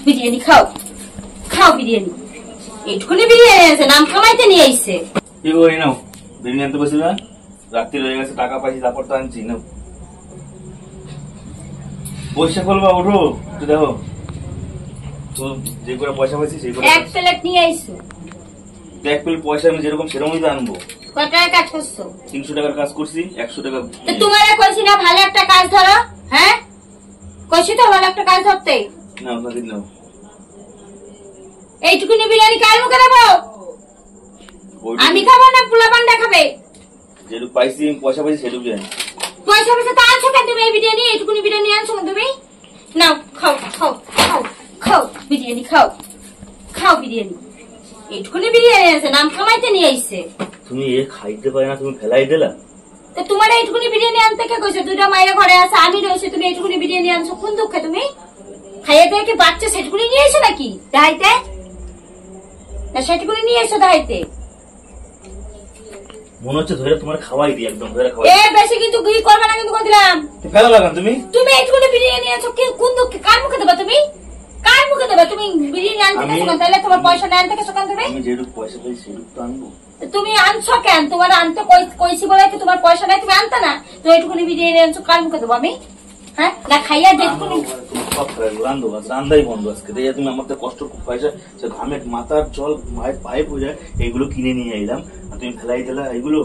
বিরিয়ানি খাও, খাও বিরিয়ানি। এইটুকুনি বিরিয়ানি আছে, নাম কামাইতে নিয়ে আইছে। কি করি নাও, বিরিয়ানি আনতে বসে না, রাত্রি রয়ে গেছে, টাকা পাইছি তারপর তো আনছি নাও। পয়সা ফেলবা, ওঠো একটু দেখো তো, যে করে পয়সা পাইছি সেই করে। এক প্লেট নিয়ে আইছো। এক প্লেট পয়সা আমি যেরকম সেরকমই তো আনবো। কত টাকা কাজ করছো? 300 টাকার কাজ করছি, 100 টাকা। তোমার কইছি না ভালো একটা কাজ ধরো? হ্যাঁ কইছি তো ভালো একটা কাজ ধরতে। না আপনাদের নাও। এইটুকুনি বিরিয়ানি কার মুখে দেবো? আমি খাবো না, পোলাপান্ডা খাবে। যেটুকু পাইছি পয়সা পাইছি সেটুকু আনি। পয়সা পয়সা তো আনছো কেন তুমি? এই বিরিয়ানি এইটুকুনি বিরিয়ানি আনছো না তুমি? নাও খাও খাও খাও খাও বিরিয়ানি খাও, খাও বিরিয়ানি। এইটুকুনি বিরিয়ানি আছে, নাম কামাইতে নিয়ে আইছে। তুমি এ খাইতে পারে না, তুমি ফেলাই দিলা। তো তোমার এইটুকুনি বিরিয়ানি আনতে কে কইছে? দুইটা মায়ের ঘরে আছে, আমি রয়েছে, তুমি এইটুকুনি বিরিয়ানি আনছো কোন দুঃখে? তুমি খাইয়ে দিয়ে কি বাচ্চা সেটুকুনি নিয়ে এসো নাকি দাইতে? না সেটুকুনি নিয়ে এসো দাইতে। মনে হচ্ছে ধরে তোমার খাওয়াই দিই, একদম ধরে খাওয়াই। এ বেশি কিন্তু কি করবে না, কিন্তু কই দিলাম। ফেলা লাগান তুমি। তুমি এইটুকুনি বিরিয়ানি আনছো কোন দুঃখে? কার মুখে দেবা তুমি? কার মুখে দেবা তুমি? বিরিয়ানি আনতে গেছো কেন? তাহলে তোমার পয়সা না আনতে গেছো কেন তুমি? আমি যেটুকু পয়সা পাই সেটুকু তো আনবো। তুমি আনছো কেন? তোমার আনতে কইছি বলে কি তোমার পয়সা নাই? তুমি আনতে না তো এইটুকুনি বিরিয়ানি আনছো, কার মুখে দেবো আমি? হ্যাঁ না খাইয়া যেটুকুনি রান্ধো রান্দাই বন্ধ আজকে। তুমি আমাকে কষ্ট পয়সা ঘামে মাথার জল মায়ের পায়ে পড়ে যায়, এইগুলো কিনে নিয়ে এলাম আর তুমি ফেলাই দিলা এগুলো।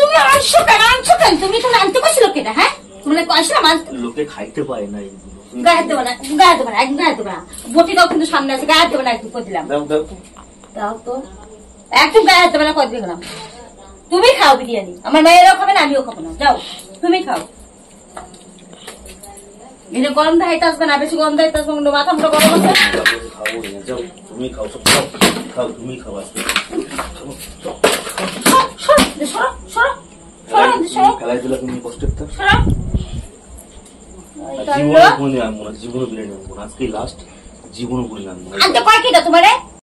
তুমি আনছো কেন? আনছো কেন? তুমি তো আনতে কইছিল কেটা? হ্যাঁ তুমি কইছো না লোকে খাইতে পারে না এইগুলো। গায়ে দেবো না, গায়ে দেবো না, একদম গায়ে দেবো না। বটিটাও কিন্তু সামনে আছে, গায়ে দেবো না, একদম করে দিলাম। দাও দাও দাও তো, একদম গায়ে দেবো না, করে দিলাম। তুমি খাও বিরিয়ানি, আমার মেয়েরাও খাবে না, আমিও খাবো না। যাও তুমি খাও। এটা গরম দাইতে আসবে না, বেশি গরম দাইতে আসবে না, মাথা মুখে গরম আছে। খাবো না, যাও তুমি খাও, সব খাও, খাও তুমি খাও আজকে। ফেলাই দিলা তুমি কষ্ট একটা। জীবনে কোনদিন আনবো না, জীবনে বিরিয়ানি আনবো না, আজকে লাস্ট, জীবনে কোনদিন আনবো না। আনতে কয় কিটা তোমারে?